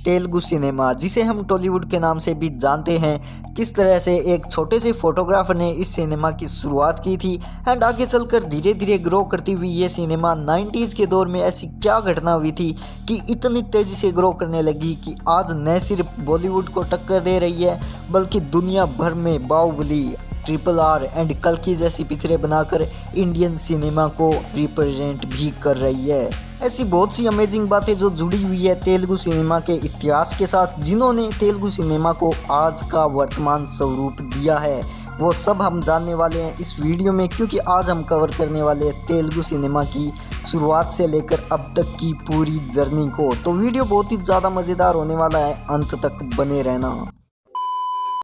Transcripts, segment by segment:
Telugu cinema, जिसे हम टॉलीवुड के नाम से भी जानते हैं, किस तरह से एक छोटे से फोटोग्राफर ने इस सिनेमा की शुरुआत की थी एंड आगे चलकर धीरे धीरे ग्रो करती हुई ये सिनेमा 90s के दौर में ऐसी क्या घटना हुई थी कि इतनी तेज़ी से ग्रो करने लगी कि आज न सिर्फ बॉलीवुड को टक्कर दे रही है बल्कि दुनिया भर में बाहुबली, RRR एंड कल्कि जैसी पिक्चरें बनाकर इंडियन सिनेमा को रिप्रेजेंट भी कर रही है। ऐसी बहुत सी अमेजिंग बातें जो जुड़ी हुई है तेलुगु सिनेमा के इतिहास के साथ, जिन्होंने तेलुगु सिनेमा को आज का वर्तमान स्वरूप दिया है, वो सब हम जानने वाले हैं इस वीडियो में, क्योंकि आज हम कवर करने वाले हैं तेलुगु सिनेमा की शुरुआत से लेकर अब तक की पूरी जर्नी को। तो वीडियो बहुत ही ज़्यादा मज़ेदार होने वाला है, अंत तक बने रहना।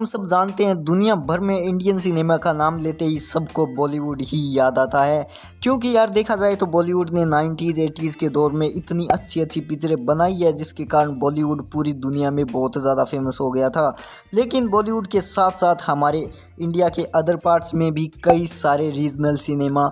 हम सब जानते हैं दुनिया भर में इंडियन सिनेमा का नाम लेते ही सबको बॉलीवुड ही याद आता है, क्योंकि यार देखा जाए तो बॉलीवुड ने 90s 80s के दौर में इतनी अच्छी अच्छी पिक्चरें बनाई है जिसके कारण बॉलीवुड पूरी दुनिया में बहुत ज़्यादा फेमस हो गया था। लेकिन बॉलीवुड के साथ साथ हमारे इंडिया के अदर पार्ट्स में भी कई सारे रीजनल सिनेमा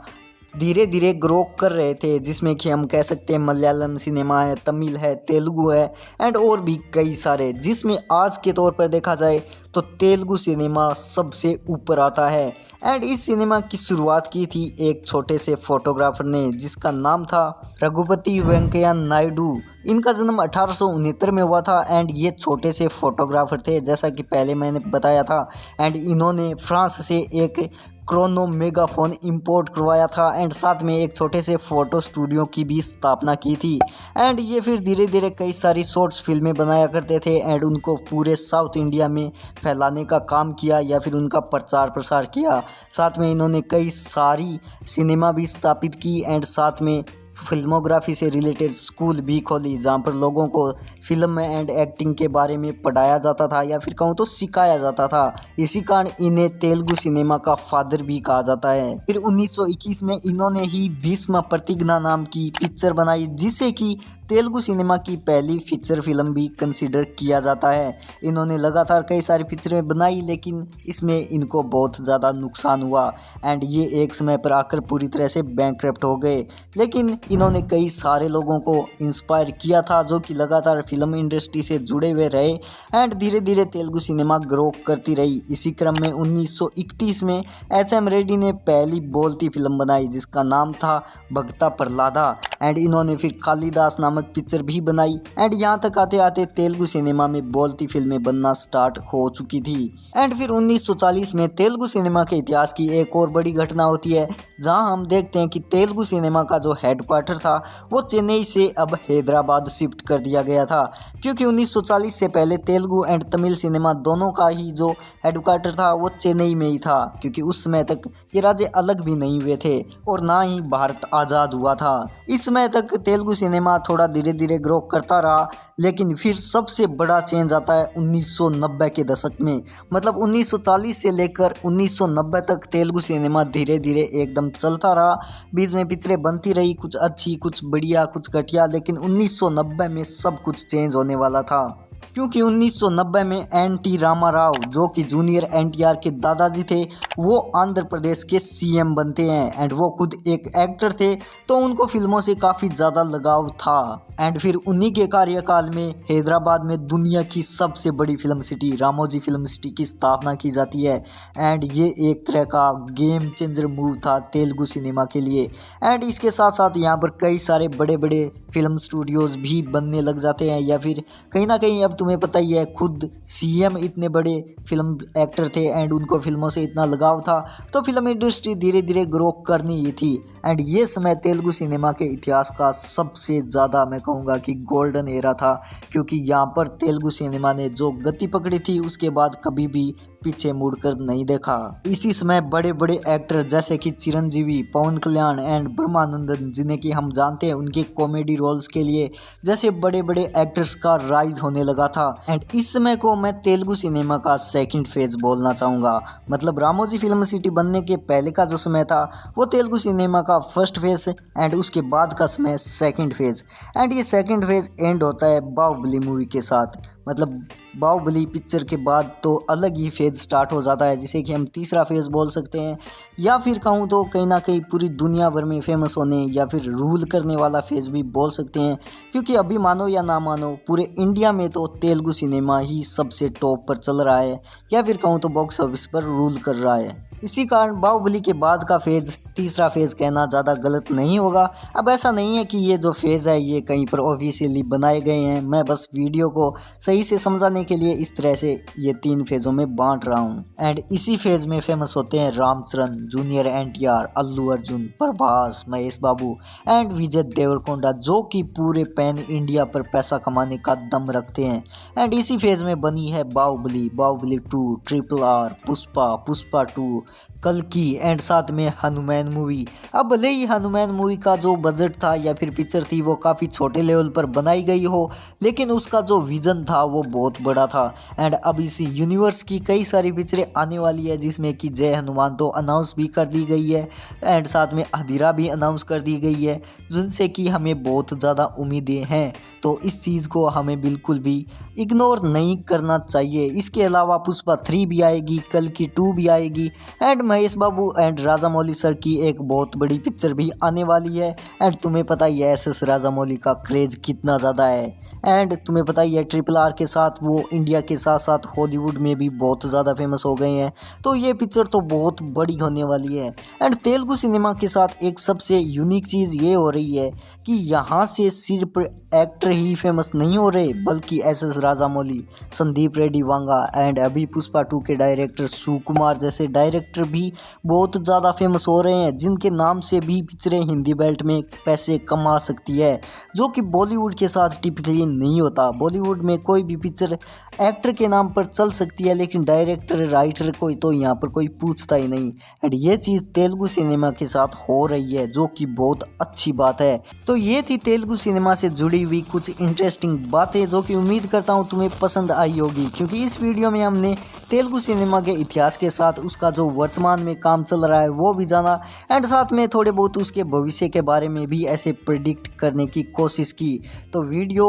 धीरे धीरे ग्रो कर रहे थे, जिसमें कि हम कह सकते हैं मलयालम सिनेमा है, तमिल है, तेलुगु है एंड और भी कई सारे, जिसमें आज के तौर पर देखा जाए तो तेलुगु सिनेमा सबसे ऊपर आता है। एंड इस सिनेमा की शुरुआत की थी एक छोटे से फोटोग्राफर ने जिसका नाम था रघुपति वेंकैया नायडू। इनका जन्म 1869 में हुआ था एंड ये छोटे से फोटोग्राफर थे, जैसा कि पहले मैंने बताया था। एंड इन्होंने फ्रांस से एक क्रोनो मेगाफोन इंपोर्ट करवाया था एंड साथ में एक छोटे से फ़ोटो स्टूडियो की भी स्थापना की थी। एंड ये फिर धीरे धीरे कई सारी शॉर्ट्स फिल्में बनाया करते थे एंड उनको पूरे साउथ इंडिया में फैलाने का काम किया या फिर उनका प्रचार प्रसार किया। साथ में इन्होंने कई सारी सिनेमा भी स्थापित की एंड साथ में फिल्मोग्राफी से रिलेटेड स्कूल भी खोली, जहाँ पर लोगों को फिल्म एंड एक्टिंग के बारे में पढ़ाया जाता था या फिर कहूँ तो सिखाया जाता था। इसी कारण इन्हें तेलुगु सिनेमा का फादर भी कहा जाता है। फिर 1921 में इन्होंने ही भीष्म प्रतिज्ञा नाम की पिक्चर बनाई, जिसे कि तेलुगु सिनेमा की पहली फीचर फिल्म भी कंसिडर किया जाता है। इन्होंने लगातार कई सारी पिक्चरें बनाई लेकिन इसमें इनको बहुत ज़्यादा नुकसान हुआ एंड ये एक समय पर आकर पूरी तरह से बैंकक्रप्ट हो गए। लेकिन इन्होंने कई सारे लोगों को इंस्पायर किया था जो कि लगातार फिल्म इंडस्ट्री से जुड़े हुए रहे एंड धीरे धीरे तेलुगु सिनेमा ग्रो करती रही। इसी क्रम में 1931 में SM रेड्डी ने पहली बोलती फिल्म बनाई जिसका नाम था भगता प्रहलादा एंड इन्होंने फिर कालिदास नामक पिक्चर भी बनाई एंड यहाँ तक आते आते तेलुगु सिनेमा में बोलती फिल्में बनना स्टार्ट हो चुकी थी। एंड फिर 1940 में तेलुगु सिनेमा के इतिहास की एक और बड़ी घटना होती है, जहाँ हम देखते हैं कि तेलुगु सिनेमा का जो हेडक्वार्टर था वो चेन्नई से अब हैदराबाद शिफ्ट कर दिया गया था, क्योंकि 1940 से पहले तेलुगु एंड तमिल सिनेमा दोनों का ही जो हेडक्वार्टर था वो चेन्नई में ही था, क्योंकि उस समय तक ये राज्य अलग भी नहीं हुए थे और ना ही भारत आज़ाद हुआ था। इस समय तक तेलुगु सिनेमा थोड़ा धीरे धीरे ग्रो करता रहा, लेकिन फिर सबसे बड़ा चेंज आता है 1990 के दशक में। मतलब 1940 से लेकर 1990 तक तेलुगु सिनेमा धीरे धीरे एकदम चलता रहा, बीच में पिक्चरें बनती रही, कुछ अच्छी कुछ बढ़िया कुछ घटिया, लेकिन 1990 में सब कुछ चेंज होने वाला था, क्योंकि 1990 में NT रामाराव जो कि जूनियर NTR के दादाजी थे वो आंध्र प्रदेश के CM बनते हैं एंड वो खुद एक एक्टर थे, तो उनको फिल्मों से काफ़ी ज़्यादा लगाव था। एंड फिर उन्हीं के कार्यकाल में हैदराबाद में दुनिया की सबसे बड़ी film city Ramoji film city की स्थापना की जाती है एंड ये एक तरह का गेम चेंजर मूव था तेलुगु सिनेमा के लिए। एंड इसके साथ साथ यहाँ पर कई सारे बड़े बड़े फिल्म स्टूडियोज़ भी बनने लग जाते हैं, या फिर कहीं ना कहीं अब तुम्हें पता ही है खुद CM इतने बड़े फिल्म एक्टर थे एंड उनको फिल्मों से इतना लगाव था, तो फिल्म इंडस्ट्री धीरे धीरे ग्रो करनी ही थी। एंड ये समय तेलुगु सिनेमा के इतिहास का सबसे ज़्यादा मैं कहूँगा कि गोल्डन एरा था, क्योंकि यहाँ पर तेलुगु सिनेमा ने जो गति पकड़ी थी उसके बाद कभी भी पीछे मुड़कर नहीं देखा। इसी समय बड़े बड़े एक्टर जैसे कि चिरंजीवी, पवन कल्याण एंड ब्रह्मानंदन, जिन्हें कि हम जानते हैं उनके कॉमेडी रोल्स के लिए, जैसे बड़े बड़े एक्टर्स का राइज होने लगा था। एंड इस समय को मैं तेलुगु सिनेमा का सेकंड फेज बोलना चाहूँगा। मतलब रामोजी फिल्म सिटी बनने के पहले का जो समय था वो तेलुगु सिनेमा का फर्स्ट फेज एंड उसके बाद का समय सेकंड फेज। एंड ये सेकंड फेज एंड होता है बाहुबली मूवी के साथ। मतलब बाहुबली पिक्चर के बाद तो अलग ही फेज़ स्टार्ट हो जाता है, जिसे कि हम तीसरा फेज़ बोल सकते हैं, या फिर कहूँ तो कहीं ना कहीं पूरी दुनिया भर में फेमस होने या फिर रूल करने वाला फेज़ भी बोल सकते हैं। क्योंकि अभी मानो या ना मानो पूरे इंडिया में तो तेलुगु सिनेमा ही सबसे टॉप पर चल रहा है, या फिर कहूँ तो बॉक्स ऑफिस पर रूल कर रहा है। इसी कारण बाहुबली के बाद का फेज़ तीसरा फेज़ कहना ज़्यादा गलत नहीं होगा। अब ऐसा नहीं है कि ये जो फेज़ है ये कहीं पर ऑफिशियली बनाए गए हैं, मैं बस वीडियो को सही से समझाने के लिए इस तरह से ये 3 फेज़ों में बांट रहा हूँ। एंड इसी फेज़ में फेमस होते हैं रामचरण, जूनियर एनटीआर, अल्लू अर्जुन, प्रभास, महेश बाबू एंड विजय देवरकोंडा, जो कि पूरे पैन इंडिया पर पैसा कमाने का दम रखते हैं। एंड इसी फेज़ में बनी है बाहुबली, बाहुबली 2, RRR, पुष्पा, पुष्पा 2, कल्कि एंड साथ में हनुमान मूवी। अब भले ही हनुमान मूवी का जो बजट था या फिर पिक्चर थी वो काफ़ी छोटे लेवल पर बनाई गई हो, लेकिन उसका जो विज़न था वो बहुत बड़ा था। एंड अब इस यूनिवर्स की कई सारी पिक्चरें आने वाली है, जिसमें कि जय हनुमान तो अनाउंस भी कर दी गई है एंड साथ में अधीरा भी अनाउंस कर दी गई है, जिनसे कि हमें बहुत ज़्यादा उम्मीदें हैं। तो इस चीज़ को हमें बिल्कुल भी इग्नोर नहीं करना चाहिए। इसके अलावा पुष्पा 3 भी आएगी, कल्कि 2 भी आएगी and Mahesh Babu and Rajamouli sir की एक बहुत बड़ी पिक्चर भी आने वाली है। एंड तुम्हें पता ही है SS राजामौली का क्रेज़ कितना ज़्यादा है। एंड तुम्हें पता ही है RRR के साथ वो इंडिया के साथ साथ हॉलीवुड में भी बहुत ज़्यादा फेमस हो गए हैं। तो ये पिक्चर तो बहुत बड़ी होने वाली है। एंड तेलुगु सिनेमा के साथ एक सबसे यूनिक चीज़ ये हो रही है कि यहाँ से सिर्फ एक्टर ही फेमस नहीं हो रहे, बल्कि SS राजामौली, संदीप रेड्डी वांगा एंड अभी पुष्पा 2 के डायरेक्टर सुकुमार जैसे डायरेक्टर भी बहुत ज़्यादा फेमस हो रहे हैं, जिनके नाम से भी पिक्चरें हिंदी बेल्ट में पैसे कमा सकती है, जो कि बॉलीवुड के साथ टिपिकली नहीं होता। बॉलीवुड में कोई भी पिक्चर एक्टर के नाम पर चल सकती है, लेकिन डायरेक्टर राइटर को तो यहाँ पर कोई पूछता ही नहीं। एंड ये चीज़ तेलुगु सिनेमा के साथ हो रही है, जो कि बहुत अच्छी बात है। तो ये थी तेलुगु सिनेमा से जुड़ी हुई कुछ इंटरेस्टिंग बातें, जो कि उम्मीद करता हूँ तुम्हें पसंद आई होगी, क्योंकि इस वीडियो में हमने तेलुगु सिनेमा के इतिहास के साथ उसका जो वर्तमान में काम चल रहा है वो भी जाना एंड साथ में थोड़े बहुत उसके भविष्य के बारे में भी ऐसे प्रेडिक्ट करने की कोशिश की। तो वीडियो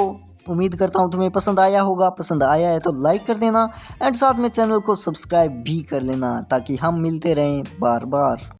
उम्मीद करता हूँ तुम्हें पसंद आया होगा। पसंद आया है तो लाइक कर देना एंड साथ में चैनल को सब्सक्राइब भी कर लेना, ताकि हम मिलते रहें बार बार।